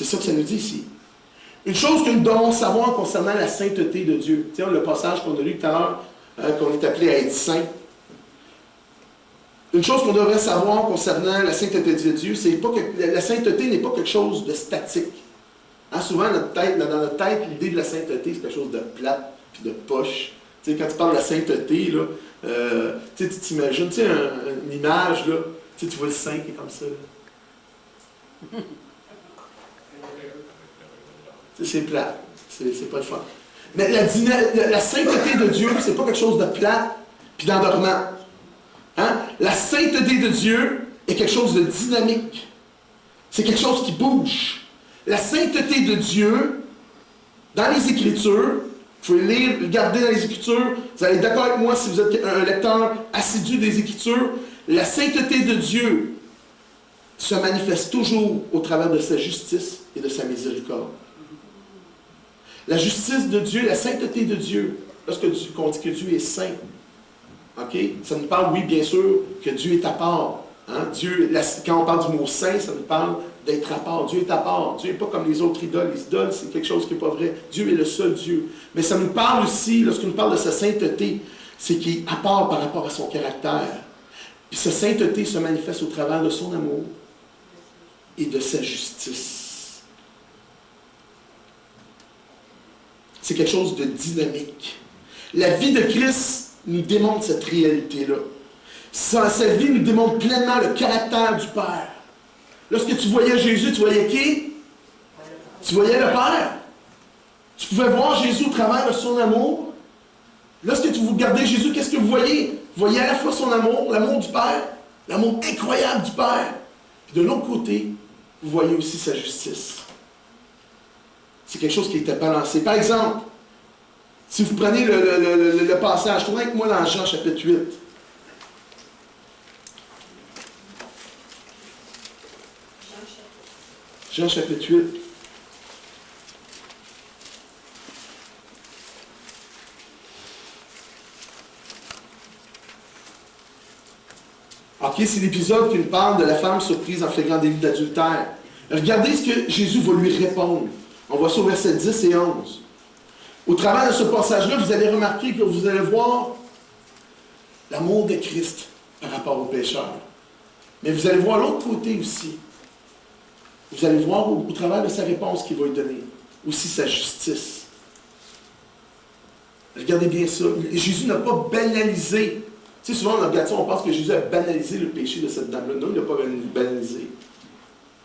C'est ça que ça nous dit ici. Une chose que nous devons savoir concernant la sainteté de Dieu. Tiens, le passage qu'on a lu tout à l'heure, qu'on est appelé à être saint. Une chose qu'on devrait savoir concernant la sainteté de Dieu, c'est pas que la sainteté n'est pas quelque chose de statique. Hein, souvent, dans notre tête, l'idée de la sainteté, c'est quelque chose de plate puis de poche. Tu sais, quand tu parles de la sainteté, là, tu t'imagines, tu sais, une image, là, tu vois le saint qui est comme ça. C'est plate. C'est pas le fun. Mais la sainteté de Dieu, c'est pas quelque chose de plate puis d'endormant. Hein? La sainteté de Dieu est quelque chose de dynamique. C'est quelque chose qui bouge. La sainteté de Dieu, dans les Écritures, vous pouvez lire, regarder dans les Écritures, vous allez être d'accord avec moi si vous êtes un lecteur assidu des Écritures, la sainteté de Dieu se manifeste toujours au travers de sa justice et de sa miséricorde. La justice de Dieu, la sainteté de Dieu, lorsque on dit que Dieu est saint, okay? Ça nous parle, oui, bien sûr, que Dieu est à part. Hein? Dieu, quand on parle du mot saint, ça nous parle d'être à part. Dieu est à part. Dieu n'est pas comme les autres idoles. Les idoles, c'est quelque chose qui n'est pas vrai. Dieu est le seul Dieu. Mais ça nous parle aussi, lorsqu'on nous parle de sa sainteté, c'est qu'il est à part par rapport à son caractère. Puis sa sainteté se manifeste au travers de son amour et de sa justice. C'est quelque chose de dynamique. La vie de Christ nous démontre cette réalité-là. Sa vie nous démontre pleinement le caractère du Père. Lorsque tu voyais Jésus, tu voyais qui? Tu voyais le Père. Tu pouvais voir Jésus au travers de son amour. Lorsque vous regardez Jésus, qu'est-ce que vous voyez? Vous voyez à la fois son amour, l'amour du Père, l'amour incroyable du Père. Puis de l'autre côté, vous voyez aussi sa justice. C'est quelque chose qui était balancé. Par exemple, si vous prenez le passage, tournez avec moi dans Jean chapitre 8. Jean chapitre 8. Ok, c'est l'épisode qui nous parle de la femme surprise en flagrant délit d'adultère. Regardez ce que Jésus va lui répondre. On voit ça au verset 10 et 11. Au travers de ce passage-là, vous allez remarquer que vous allez voir l'amour de Christ par rapport aux pécheurs. Mais vous allez voir l'autre côté aussi. Vous allez voir au travers de sa réponse qu'il va lui donner, aussi sa justice. Regardez bien ça. Jésus n'a pas banalisé. Tu sais, souvent, on regarde ça, on pense que Jésus a banalisé le péché de cette dame-là. Non, il ne l'a pas banalisé.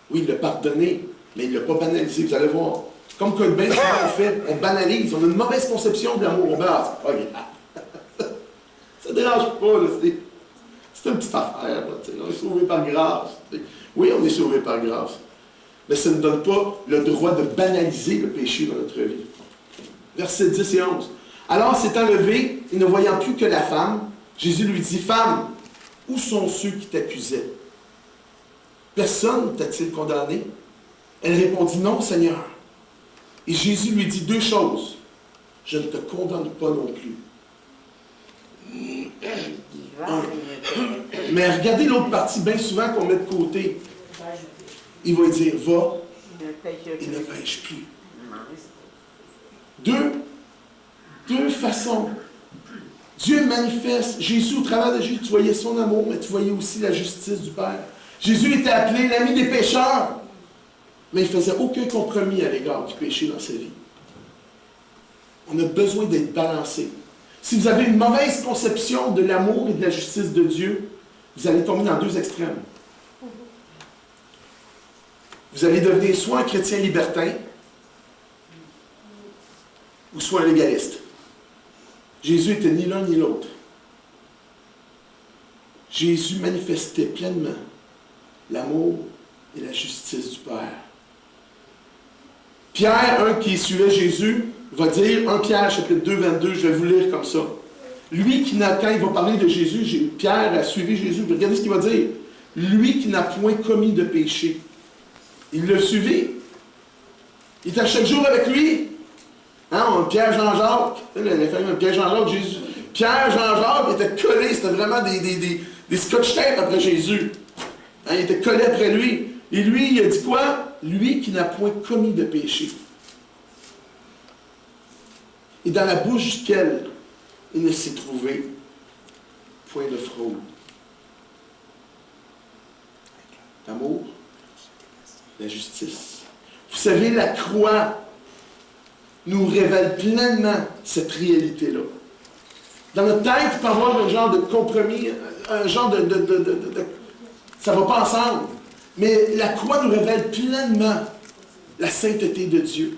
Oui, il l'a pardonné, mais il ne l'a pas banalisé. Vous allez voir. Comme que bien souvent on fait, on banalise, on a une mauvaise conception de l'amour. On va ça ne dérange pas, là, c'est une petite affaire. Là, on est sauvé par grâce. Oui, on est sauvé par grâce. Mais ça ne donne pas le droit de banaliser le péché dans notre vie. Versets 10 et 11. Alors, s'étant levé, et ne voyant plus que la femme, Jésus lui dit, « Femme, où sont ceux qui t'accusaient? Personne t'a-t-il condamné? » Elle répondit, « Non, Seigneur. » Et Jésus lui dit deux choses. « Je ne te condamne pas non plus. » Mais regardez l'autre partie, bien souvent qu'on met de côté. Il va dire, va et ne pêche plus. Deux façons. Dieu manifeste. Jésus, au travers de Jésus, tu voyais son amour, mais tu voyais aussi la justice du Père. Jésus était appelé l'ami des pécheurs, mais il ne faisait aucun compromis à l'égard du péché dans sa vie. On a besoin d'être balancé. Si vous avez une mauvaise conception de l'amour et de la justice de Dieu, vous allez tomber dans deux extrêmes. Vous allez devenir soit un chrétien libertin, ou soit un légaliste. Jésus n'était ni l'un ni l'autre. Jésus manifestait pleinement l'amour et la justice du Père. Pierre, un qui suivait Jésus, va dire, 1 Pierre, chapitre 2, 22, je vais vous lire comme ça. Lui qui n'a, quand il va parler de Jésus, Pierre a suivi Jésus, regardez ce qu'il va dire. Lui qui n'a point commis de péché. Il l'a suivi. Il était chaque jour avec lui. Hein, Pierre, Jean-Jacques, la famille Pierre, Jean-Jacques, Jésus. Pierre, Jean-Jacques étaient collés, c'était vraiment des scotch-tape après Jésus. Hein, il était collé après lui. Et lui, il a dit quoi? Lui qui n'a point commis de péché. Et dans la bouche duquel il ne s'est trouvé point de fraude. L'amour, la justice. Vous savez, la croix nous révèle pleinement cette réalité-là. Dans notre tête, il peut y avoir un genre de compromis, un genre de ça ne va pas ensemble. Mais la croix nous révèle pleinement la sainteté de Dieu.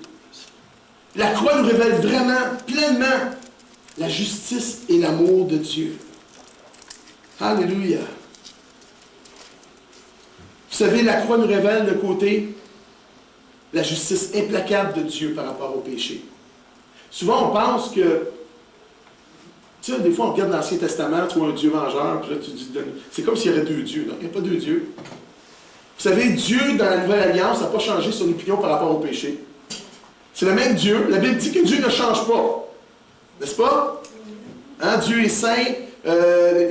La croix nous révèle vraiment, pleinement, la justice et l'amour de Dieu. Alléluia. Vous savez, la croix nous révèle le côté, la justice implacable de Dieu par rapport au péché. Souvent, on pense que, tu sais, des fois, on regarde l'Ancien Testament, tu vois un Dieu vengeur, puis là, tu dis, c'est comme s'il y aurait deux dieux. Non, il n'y a pas deux dieux. Vous savez, Dieu, dans la Nouvelle Alliance, n'a pas changé son opinion par rapport au péché. C'est le même Dieu. La Bible dit que Dieu ne change pas. N'est-ce pas? Hein? Dieu est saint.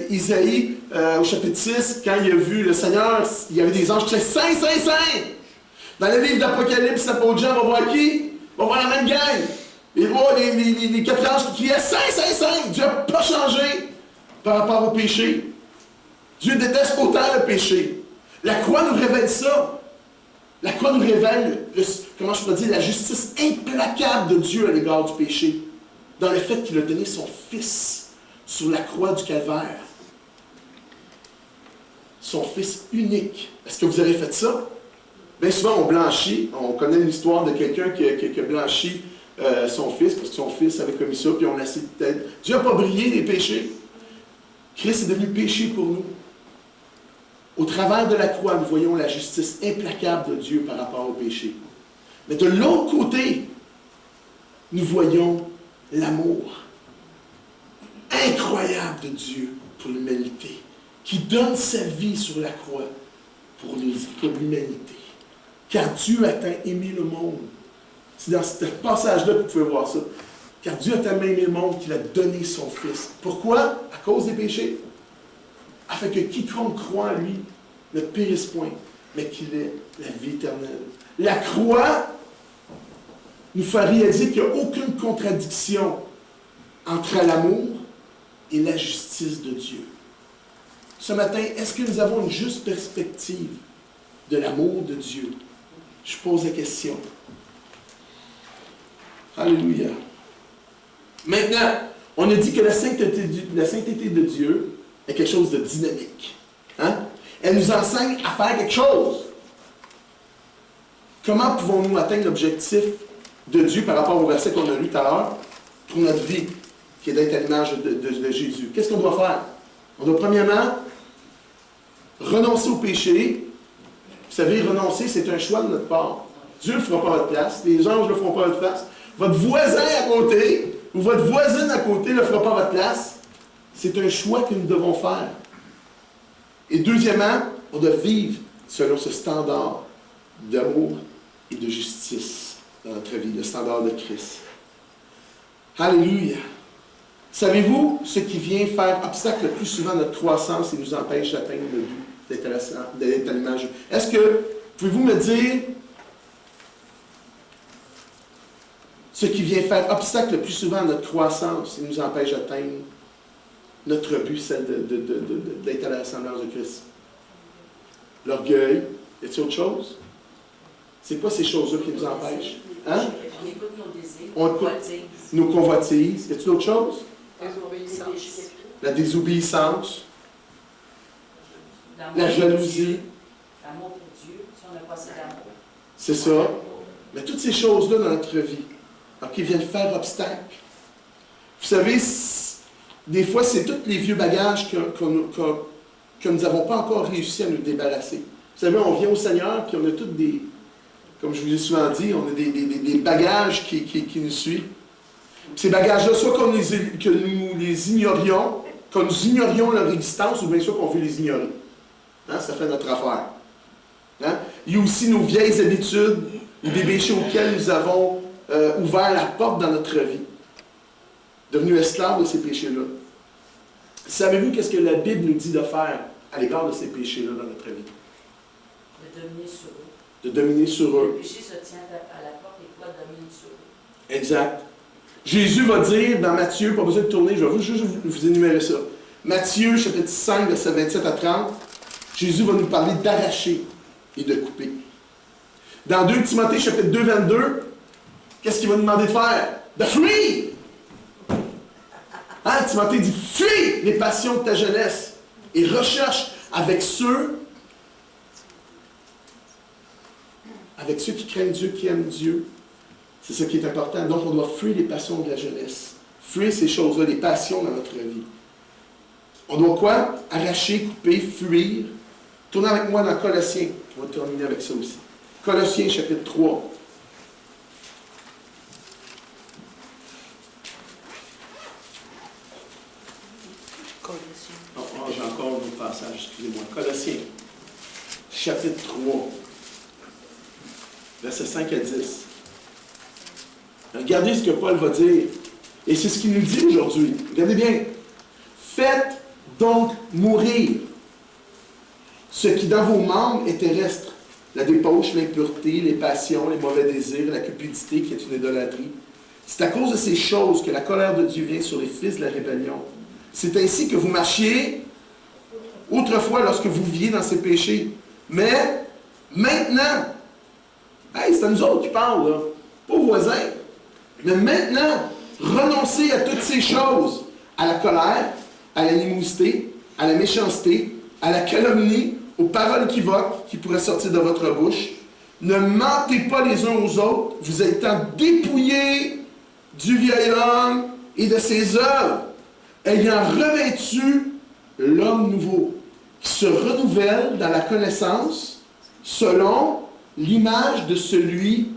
Isaïe, au chapitre 6, quand il a vu le Seigneur, il y avait des anges qui disaient « Saint, Saint, Saint ». Dans le livre d'Apocalypse, l'apôtre Jean va voir qui? Va voir la même gang. Il voit les quatre anges qui criaient « Saint, Saint, Saint ». Dieu n'a pas changé par rapport au péché. Dieu déteste autant le péché. La croix nous révèle ça. La croix nous révèle, comment je peux dire, la justice implacable de Dieu à l'égard du péché, dans le fait qu'il a donné son Fils sur la croix du Calvaire. Son Fils unique. Est-ce que vous avez fait ça? Bien souvent, on blanchit. On connaît l'histoire de quelqu'un qui a blanchi son fils, parce que son fils avait commis ça, puis on l'a laissé de tête. Dieu n'a pas brillé des péchés. Christ est devenu péché pour nous. Au travers de la croix, nous voyons la justice implacable de Dieu par rapport au péché. Mais de l'autre côté, nous voyons l'amour incroyable de Dieu pour l'humanité, qui donne sa vie sur la croix pour l'humanité. Car Dieu a tant aimé le monde. C'est dans ce passage-là que vous pouvez voir ça. Car Dieu a tellement aimé le monde qu'il a donné son Fils. Pourquoi? À cause des péchés. Afin que quiconque croit en lui ne périsse point, mais qu'il ait la vie éternelle. La croix nous fait réaliser qu'il n'y a aucune contradiction entre l'amour et la justice de Dieu. Ce matin, est-ce que nous avons une juste perspective de l'amour de Dieu? Je pose la question. Alléluia. Maintenant, on a dit que la sainteté de Dieu est quelque chose de dynamique. Hein? Elle nous enseigne à faire quelque chose. Comment pouvons-nous atteindre l'objectif de Dieu par rapport au verset qu'on a lu tout à l'heure pour notre vie, qui est d'être à l'image de Jésus? Qu'est-ce qu'on doit faire? On doit premièrement renoncer au péché. Vous savez, renoncer, c'est un choix de notre part. Dieu ne le fera pas à votre place. Les anges ne le feront pas à votre place. Votre voisin à côté, ou votre voisine à côté ne le fera pas à votre place. C'est un choix que nous devons faire. Et deuxièmement, on doit vivre selon ce standard d'amour et de justice dans notre vie, le standard de Christ. Alléluia. Savez-vous ce qui vient faire obstacle le plus souvent à notre croissance et nous empêche d'atteindre le but d'être à l'image? Est-ce que, pouvez-vous me dire ce qui vient faire obstacle le plus souvent à notre croissance et nous empêche d'atteindre notre but, celle d'être à la ressemblance de Christ? L'orgueil. Y a-t-il autre chose? C'est quoi ces choses-là qui nous empêchent? Hein? On écoute nos désirs, On écoute nos convoitises. Y a-t-il autre chose? La désobéissance. La jalousie. L'amour pour Dieu, si on n'a pas assez d'amour. C'est ça. Mais toutes ces choses-là dans notre vie, qui viennent faire obstacle. Vous savez, des fois, c'est tous les vieux bagages que nous n'avons pas encore réussi à nous débarrasser. Vous savez, on vient au Seigneur, puis on a tous des, comme je vous l'ai souvent dit, on a des bagages qui nous suivent. Puis ces bagages-là, soit que nous les ignorions, que nous ignorions leur existence, ou bien soit qu'on veut les ignorer. Hein? Ça fait notre affaire. Hein? Il y a aussi nos vieilles habitudes, ou des péchés auxquels nous avons ouvert la porte dans notre vie. Devenus esclaves de ces péchés-là. Savez-vous qu'est-ce que la Bible nous dit de faire à l'égard de ces péchés-là dans notre vie? De dominer sur eux. De dominer sur eux. Le péché se tient à la porte et toi domine sur eux. Exact. Jésus va dire dans Matthieu, pas besoin de tourner, je vais juste vous énumérer ça. Matthieu, chapitre 5, verset 27 à 30, Jésus va nous parler d'arracher et de couper. Dans 2 Timothée, chapitre 2, 22, qu'est-ce qu'il va nous demander de faire? De fuir! Hein, Timothée dit, fuis les passions de ta jeunesse et recherche avec ceux qui craignent Dieu, qui aiment Dieu. C'est ça qui est important. Donc, on doit fuir les passions de la jeunesse. Fuir ces choses-là, les passions dans notre vie. On doit quoi? Arracher, couper, fuir. Tournez avec moi dans Colossiens. On va terminer avec ça aussi. Colossiens, chapitre 3. J'ai encore un autre passage, excusez-moi. Colossiens, chapitre 3, versets 5 à 10. Regardez ce que Paul va dire. Et c'est ce qu'il nous dit aujourd'hui. Regardez bien. Faites donc mourir ce qui dans vos membres est terrestre. La débauche, l'impureté, les passions, les mauvais désirs, la cupidité qui est une idolâtrie. C'est à cause de ces choses que la colère de Dieu vient sur les fils de la rébellion. C'est ainsi que vous marchiez autrefois lorsque vous viviez dans ces péchés. Mais maintenant, hey, c'est à nous autres qui parlent, là, pas aux voisins. Mais maintenant, renoncez à toutes ces choses, à la colère, à l'animosité, à la méchanceté, à la calomnie, aux paroles équivoques qui pourraient sortir de votre bouche. Ne mentez pas les uns aux autres, vous étant dépouillés du vieil homme et de ses œuvres, ayant revêtu l'homme nouveau, qui se renouvelle dans la connaissance selon l'image de celui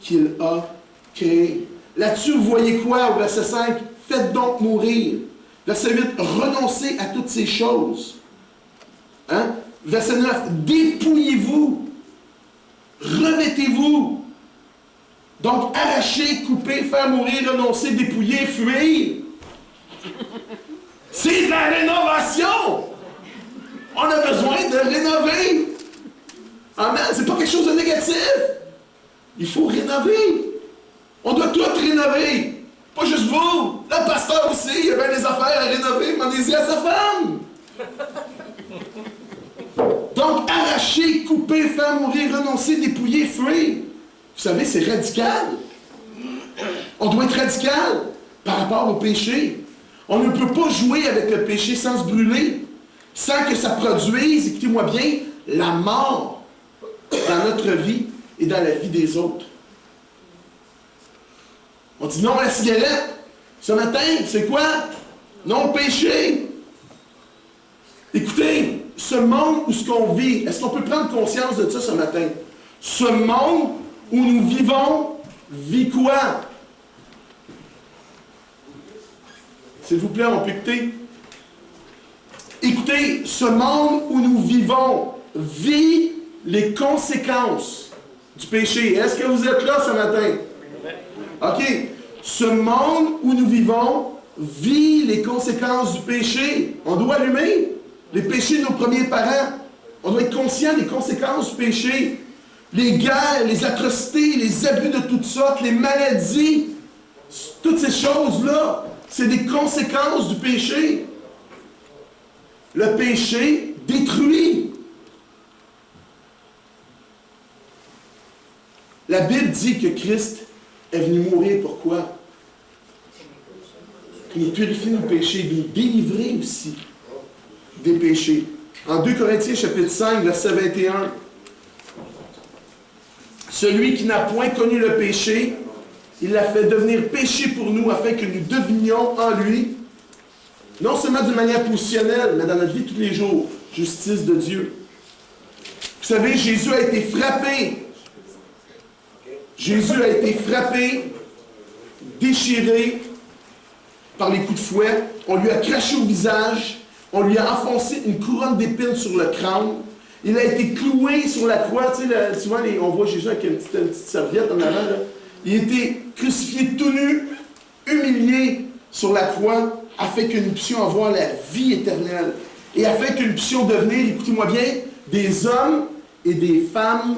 qu'il a créé. Là-dessus, vous voyez quoi au verset 5? Faites donc mourir. Verset 8, renoncez à toutes ces choses. Hein? Verset 9, dépouillez-vous. Revêtez-vous. Donc, arracher, couper, faire mourir, renoncer, dépouiller, fuir. C'est de la rénovation. On a besoin de rénover. Amen. C'est pas quelque chose de négatif. Il faut rénover. On doit tout rénover. Pas juste vous. Le pasteur aussi, il y a bien des affaires à rénover. Demandez-y à sa femme. Donc, arracher, couper, faire mourir, renoncer, dépouiller, fuir. Vous savez, c'est radical. On doit être radical par rapport au péché. On ne peut pas jouer avec le péché sans se brûler, sans que ça produise, écoutez-moi bien, la mort dans notre vie et dans la vie des autres. On dit non à la cigarette. Ce matin, c'est quoi? Non au péché. Écoutez, ce monde où ce qu'on vit, est-ce qu'on peut prendre conscience de ça ce matin? Ce monde où nous vivons, vit quoi? S'il vous plaît, on peut écouter. Écoutez, ce monde où nous vivons vit les conséquences du péché. Est-ce que vous êtes là ce matin? OK. Ce monde où nous vivons vit les conséquences du péché. On doit allumer les péchés de nos premiers parents. On doit être conscient des conséquences du péché. Les guerres, les atrocités, les abus de toutes sortes, les maladies, toutes ces choses-là, c'est des conséquences du péché. Le péché détruit. La Bible dit que Christ est venu mourir pourquoi? Pour nous purifier nos péchés, de nous délivrer aussi des péchés. En 2 Corinthiens chapitre 5, verset 21, celui qui n'a point connu le péché, il l'a fait devenir péché pour nous afin que nous devenions en lui, non seulement d'une manière positionnelle, mais dans notre vie tous les jours, justice de Dieu. Vous savez, Jésus a été frappé. Jésus a été frappé, déchiré par les coups de fouet. On lui a craché au visage. On lui a enfoncé une couronne d'épines sur le crâne. Il a été cloué sur la croix. Tu sais, souvent, on voit Jésus avec une petite serviette en avant. Là. Il a été crucifié tout nu, humilié sur la croix, afin que nous puissions avoir la vie éternelle. Et afin que nous puissions devenir, écoutez-moi bien, des hommes et des femmes